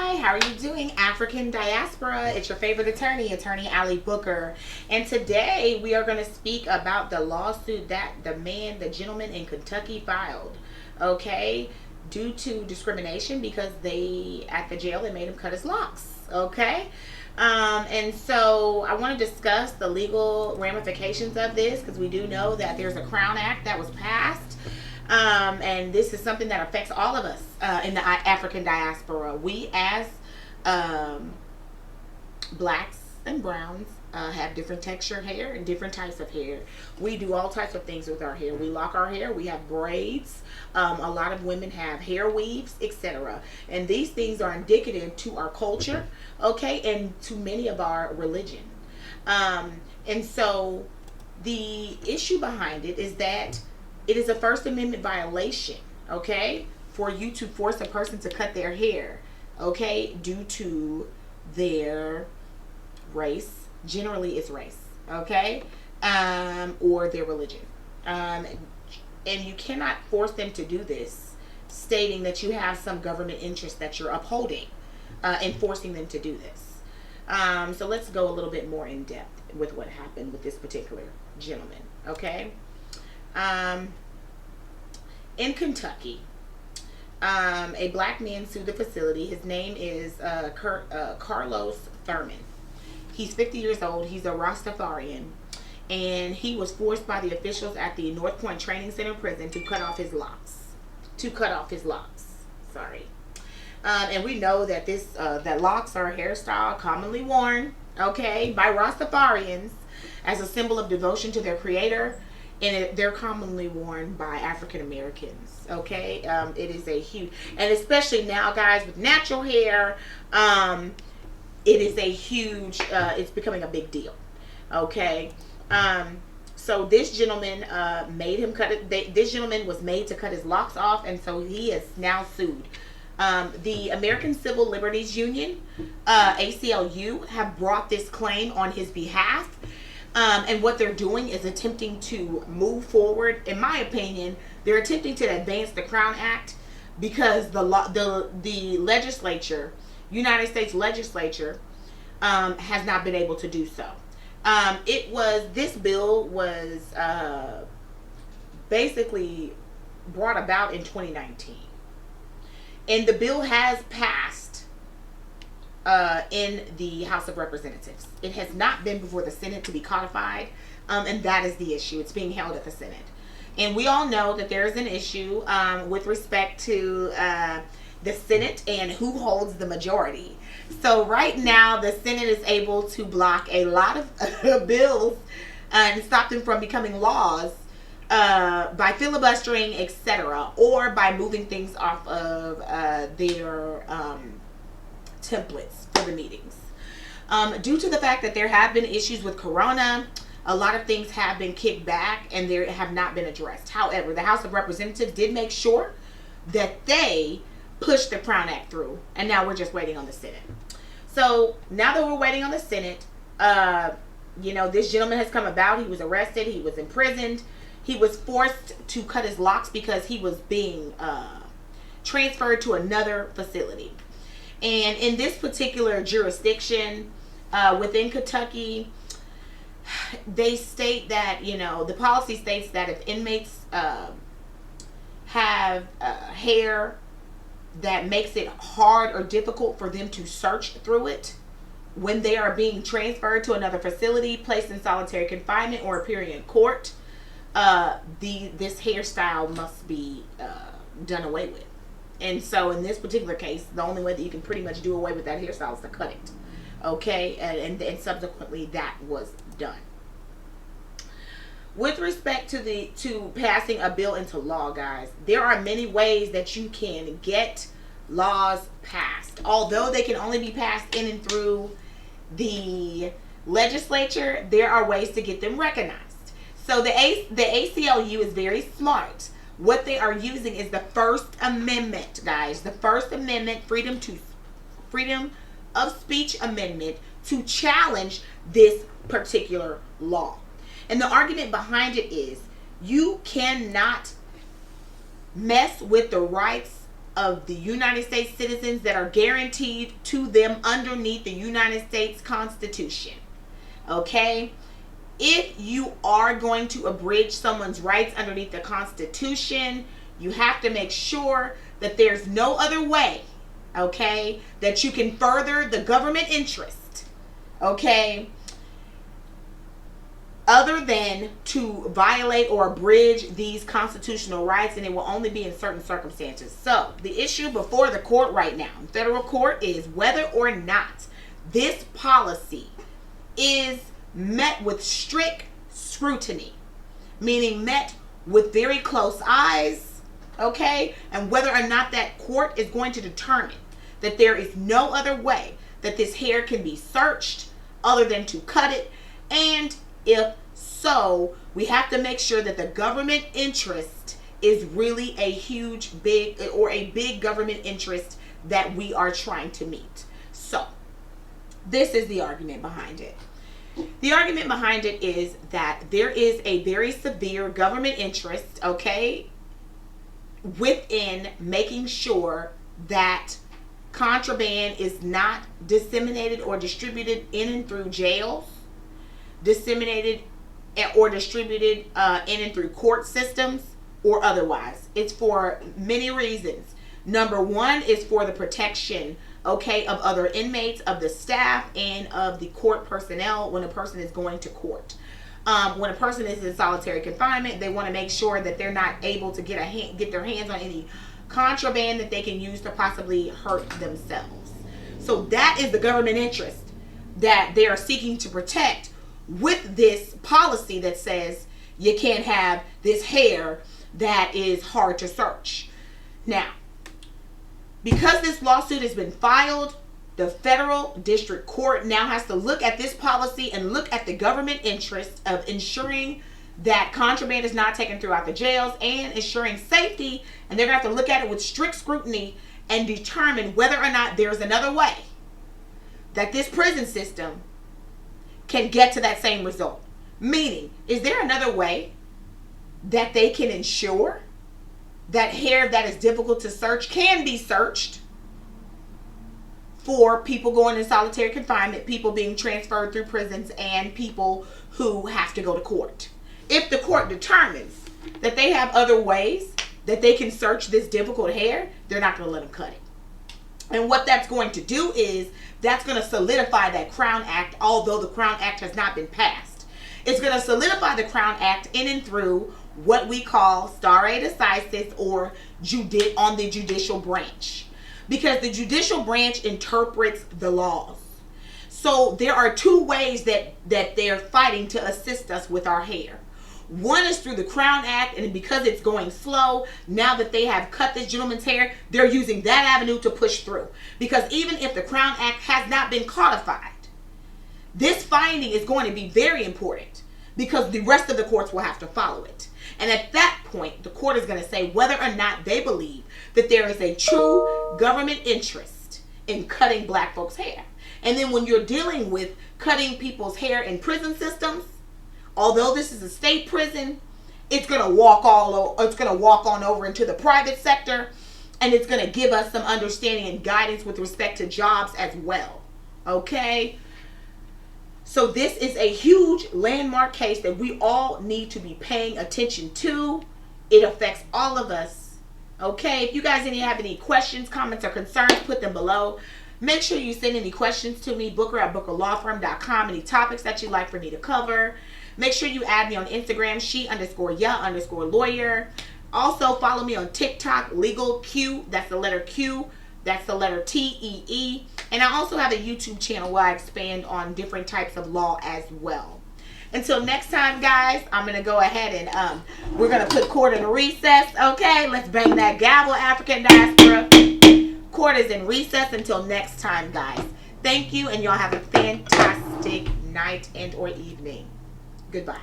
Hi, how are you doing, African diaspora? It's your favorite attorney, Attorney Ali Booker. And today we are going to speak about the lawsuit that the gentleman in Kentucky filed, okay, due to discrimination because at the jail, they made him cut his locks, okay? And so I want to discuss the legal ramifications of this because we do know that there's a Crown Act that was passed. And this is something that affects all of us in the African diaspora. We as blacks and browns have different texture hair and different types of hair. We do all types of things with our hair. We lock our hair. We have braids. A lot of women have hair weaves, etc. And these things are indicative to our culture, okay, and to many of our religion. And so the issue behind it is that it is a First Amendment violation, okay, for you to force a person to cut their hair, okay, due to their race. Generally, it's race, okay, or their religion. And you cannot force them to do this, stating that you have some government interest that you're upholding and forcing them to do this. So let's go a little bit more in depth with what happened with this particular gentleman, okay? In Kentucky, a black man sued the facility. His name is Carlos Thurman. He's 50 years old. He's a Rastafarian. And he was forced by the officials at the North Point Training Center prison to cut off his locks. Sorry. And we know that that locks are a hairstyle commonly worn, okay, by Rastafarians as a symbol of devotion to their creator. And they're commonly worn by African Americans, okay? It is a huge, and especially now, guys, with natural hair, it is a huge, it's becoming a big deal, okay? So this gentleman made him cut it. This gentleman was made to cut his locks off, and so he is now sued. The American Civil Liberties Union, ACLU, have brought this claim on his behalf. And what they're doing is attempting to move forward. In my opinion, they're attempting to advance the Crown Act because the legislature, United States legislature, has not been able to do so. This bill was basically brought about in 2019, and the bill has passed in the House of Representatives. It has not been before the Senate to be codified, and that is the issue. It's being held at the Senate. And we all know that there is an issue with respect to the Senate and who holds the majority. So right now, the Senate is able to block a lot of bills and stop them from becoming laws by filibustering, etc., or by moving things off of their templates for the meetings. Due to the fact that there have been issues with Corona, a lot of things have been kicked back and they have not been addressed. However, the House of Representatives did make sure that they pushed the Crown Act through, and now we're just waiting on the Senate. So now that we're waiting on the Senate, this gentleman has come about. He was arrested. He was imprisoned. He was forced to cut his locks because he was being transferred to another facility. And in this particular jurisdiction within Kentucky, they state that, the policy states that if inmates have hair that makes it hard or difficult for them to search through it when they are being transferred to another facility, placed in solitary confinement, or appearing in court, this hairstyle must be done away with. And so in this particular case, the only way that you can pretty much do away with that hairstyle is to cut it. Okay? And subsequently that was done. With respect to passing a bill into law, guys, there are many ways that you can get laws passed. Although they can only be passed in and through the legislature, there are ways to get them recognized. So the ACLU is very smart. What they are using is the First Amendment, guys. The First Amendment, freedom of speech amendment, to challenge this particular law. And the argument behind it is you cannot mess with the rights of the United States citizens that are guaranteed to them underneath the United States Constitution. Okay? If you are going to abridge someone's rights underneath the Constitution, you have to make sure that there's no other way, okay, that you can further the government interest, okay, other than to violate or abridge these constitutional rights, and it will only be in certain circumstances. So the issue before the court right now, federal court, is whether or not this policy is met with strict scrutiny, meaning met with very close eyes, okay, and whether or not that court is going to determine that there is no other way that this hair can be searched other than to cut it. And if so, we have to make sure that the government interest is really a big government interest that we are trying to meet. So this is the argument behind it. The argument behind it is that there is a very severe government interest, okay, within making sure that contraband is not disseminated or distributed in and through jails, disseminated or distributed in and through court systems or otherwise. It's for many reasons. Number one is for the protection, okay, of other inmates, of the staff, and of the court personnel when a person is going to court. When a person is in solitary confinement, they want to make sure that they're not able to get their hands on any contraband that they can use to possibly hurt themselves. So that is the government interest that they are seeking to protect with this policy that says you can't have this hair that is hard to search. Now, because this lawsuit has been filed, the federal district court now has to look at this policy and look at the government interest of ensuring that contraband is not taken throughout the jails and ensuring safety. And they're going to have to look at it with strict scrutiny and determine whether or not there's another way that this prison system can get to that same result. Meaning, is there another way that they can ensure that hair that is difficult to search can be searched for people going in solitary confinement, people being transferred through prisons, and people who have to go to court? If the court determines that they have other ways that they can search this difficult hair, they're not going to let them cut it. And what that's going to do is that's going to solidify that Crown Act, although the Crown Act has not been passed. It's going to solidify the Crown Act in and through what we call stare decisis, or on the judicial branch, because the judicial branch interprets the laws. So there are two ways that they're fighting to assist us with our hair. One is through the Crown Act, and because it's going slow, now that they have cut this gentleman's hair, they're using that avenue to push through. Because even if the Crown Act has not been codified, this finding is going to be very important, because the rest of the courts will have to follow it. And at that point, the court is going to say whether or not they believe that there is a true government interest in cutting black folks' hair. And then when you're dealing with cutting people's hair in prison systems, although this is a state prison, it's going to walk on over into the private sector, and it's going to give us some understanding and guidance with respect to jobs as well. Okay? So this is a huge landmark case that we all need to be paying attention to. It affects all of us. Okay? If you guys have any questions, comments, or concerns, put them below. Make sure you send any questions to me, booker@bookerlawfirm.com, any topics that you'd like for me to cover. Make sure you add me on Instagram, she_ya_lawyer. Also, follow me on TikTok, LegalQ, that's the letter Q, that's the letter TEE. And I also have a YouTube channel where I expand on different types of law as well. Until next time, guys, I'm going to go ahead and we're going to put court in recess. Okay, let's bang that gavel, African diaspora. Court is in recess until next time, guys. Thank you, and y'all have a fantastic night and or evening. Goodbye.